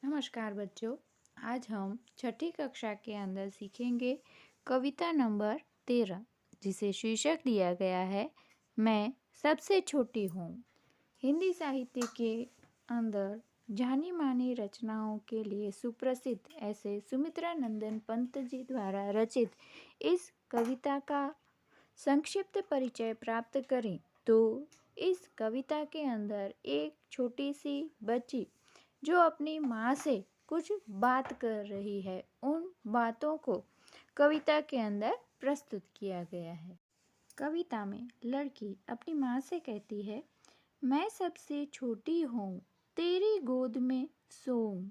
नमस्कार बच्चों। आज हम छठी कक्षा के अंदर सीखेंगे कविता नंबर 13, जिसे शीर्षक दिया गया है मैं सबसे छोटी हूँ। हिंदी साहित्य के अंदर जानी मानी रचनाओं के लिए सुप्रसिद्ध ऐसे सुमित्रा नंदन पंत जी द्वारा रचित इस कविता का संक्षिप्त परिचय प्राप्त करें तो इस कविता के अंदर एक छोटी सी बच्ची जो अपनी माँ से कुछ बात कर रही है, उन बातों को कविता के अंदर प्रस्तुत किया गया है। कविता में लड़की अपनी माँ से कहती है, मैं सबसे छोटी हूँ, तेरी गोद में सोऊं,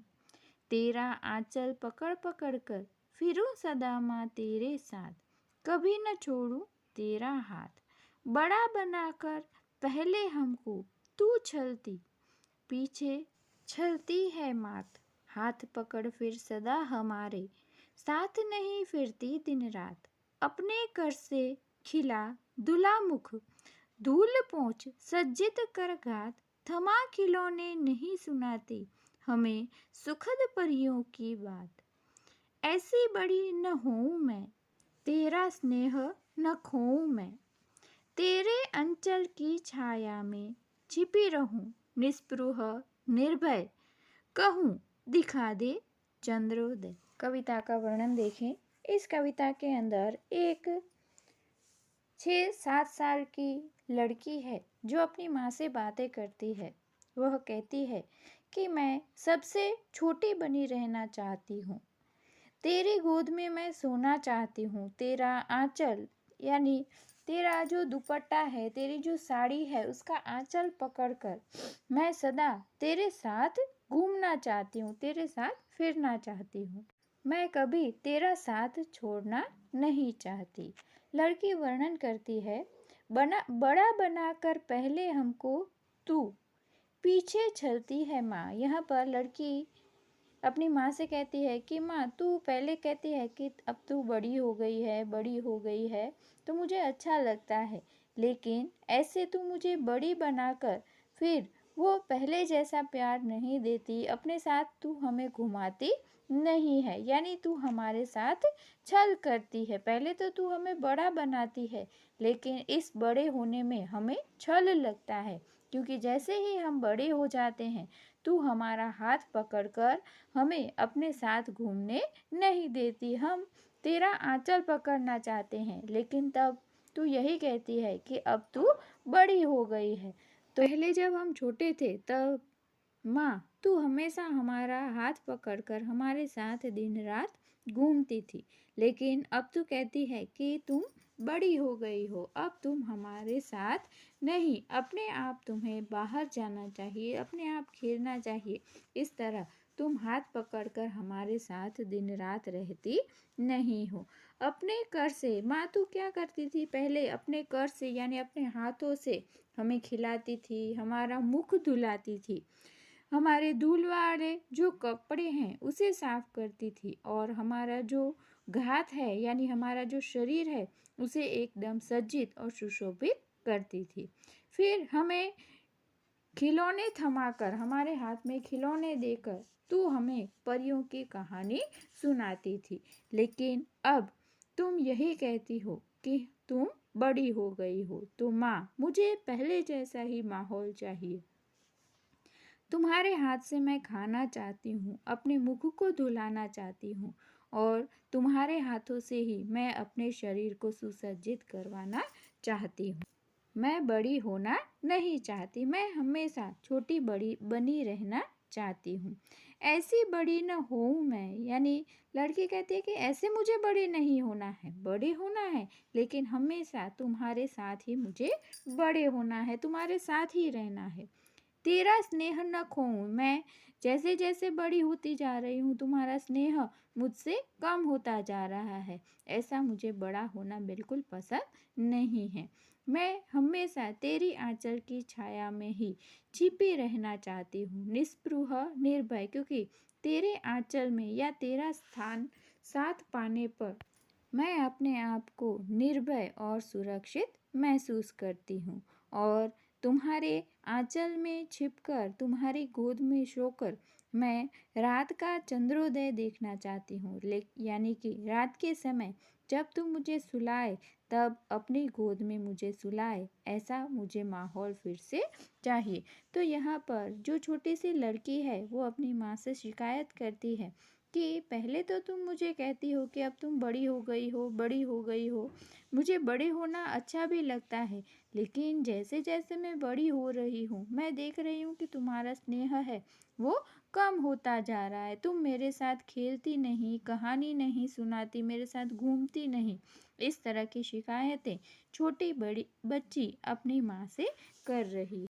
तेरा आंचल पकड़ पकड़ कर फिरूं सदा माँ तेरे साथ, कभी न छोड़ूं तेरा हाथ, बड़ा बनाकर पहले हमको तू छलती, पीछे छलती है मात, हाथ पकड़ फिर सदा हमारे साथ नहीं फिरती दिन रात, अपने कर से खिला दुला मुख, धूल पोंछ सज्जित कर घात, थमा खिलौने नहीं सुनाती हमें सुखद परियों की बात, ऐसी बड़ी न होऊं मैं, तेरा स्नेह न खोऊं मैं, तेरे अंचल की छाया में छिपी रहूं, निस्पृह निर्भय कहूँ दिखा दे चंद्रोदय। कविता का वर्णन देखें। इस कविता के अंदर एक 6-7 साल की लड़की है जो अपनी माँ से बातें करती है। वह कहती है कि मैं सबसे छोटी बनी रहना चाहती हूँ, तेरी गोद में मैं सोना चाहती हूँ, तेरा आंचल यानी तेरा जो दुपट्टा है, तेरी जो साड़ी है, उसका आंचल पकड़कर मैं सदा तेरे साथ घूमना चाहती हूँ, तेरे साथ फिरना चाहती हूँ, मैं कभी तेरा साथ छोड़ना नहीं चाहती। लड़की वर्णन करती है, बड़ा बनाकर पहले हमको तू, पीछे चलती है माँ। यहाँ पर लड़की अपनी माँ से कहती है कि माँ तू पहले कहती है कि अब तू बड़ी हो गई है तो मुझे अच्छा लगता है, लेकिन ऐसे तू मुझे बड़ी बनाकर फिर वो पहले जैसा प्यार नहीं देती, अपने साथ तू हमें घुमाती नहीं है, यानी तू हमारे साथ छल करती है। पहले तो तू हमें बड़ा बनाती है, लेकिन इस बड़े होने में हमें छल लगता है, क्योंकि जैसे ही हम बड़े हो जाते हैं तू हमारा हाथ पकड़कर हमें अपने साथ घूमने नहीं देती, हम तेरा आंचल पकड़ना चाहते हैं, लेकिन तब तू यही कहती है कि अब तू बड़ी हो गई है। तो पहले जब हम छोटे थे तब माँ तू हमेशा हमारा हाथ पकड़कर हमारे साथ दिन रात घूमती थी, लेकिन अब तू कहती है कि तुम बड़ी हो गई हो, अब तुम हमारे साथ नहीं, अपने आप तुम्हें बाहर जाना चाहिए, अपने आप खेलना चाहिए, इस तरह तुम हाथ पकड़कर हमारे साथ दिन रात रहती नहीं हो। अपने कर से माँ तू क्या करती थी, पहले अपने कर से यानी अपने हाथों से हमें खिलाती थी, हमारा मुख धुलाती थी, हमारे धूल वाले जो कपड़े हैं उसे साफ करती थी, और हमारा जो घात है यानी हमारा जो शरीर है उसे एकदम सज्जित और सुशोभित करती थी। फिर हमें खिलौने थमाकर, हमारे हाथ में खिलौने देकर तू हमें परियों की कहानी सुनाती थी, लेकिन अब तुम यही कहती हो कि तुम बड़ी हो गई हो, तो माँ मुझे पहले जैसा ही माहौल चाहिए, तुम्हारे हाथ से मैं खाना चाहती हूँ, अपने मुख को धुलाना चाहती हूँ, और तुम्हारे हाथों से ही मैं अपने शरीर को सुसज्जित करवाना चाहती हूँ। मैं बड़ी होना नहीं चाहती, मैं हमेशा छोटी बड़ी बनी रहना चाहती हूँ, ऐसी बड़ी न होऊं मैं, यानी लड़की कहती है कि ऐसे मुझे बड़ी नहीं होना है, बड़े होना है, लेकिन हमेशा तुम्हारे साथ ही मुझे बड़े होना है, तुम्हारे साथ ही रहना है, तेरा स्नेह न खोऊं, मैं जैसे जैसे बड़ी होती जा रही हूँ तुम्हारा स्नेह मुझसे कम होता जा रहा है, ऐसा मुझे बड़ा होना बिल्कुल पसंद नहीं है, मैं हमेशा तेरी आंचल की छाया में ही छिपी रहना चाहती हूँ, निस्पृह निर्भय, क्योंकि तेरे आंचल में या तेरा स्थान साथ पाने पर मैं अपने आप को निर्भय और सुरक्षित महसूस करती हूँ, और तुम्हारे आंचल में छिपकर, तुम्हारी गोद में सोकर मैं रात का चंद्रोदय देखना चाहती हूँ, यानी कि रात के समय जब तुम मुझे सुलाए तब अपनी गोद में मुझे सुलाए, ऐसा मुझे माहौल फिर से चाहिए। तो यहाँ पर जो छोटी सी लड़की है वो अपनी माँ से शिकायत करती है कि पहले तो तुम मुझे कहती हो कि अब तुम बड़ी हो गई हो, बड़ी हो गई हो। मुझे बड़े होना अच्छा भी लगता है, लेकिन जैसे जैसे मैं बड़ी हो रही हूँ मैं देख रही हूँ कि तुम्हारा स्नेह है वो कम होता जा रहा है। तुम मेरे साथ खेलती नहीं, कहानी नहीं सुनाती, मेरे साथ घूमती नहीं। इस तरह की शिकायतें छोटी बड़ी बच्ची अपनी माँ से कर रही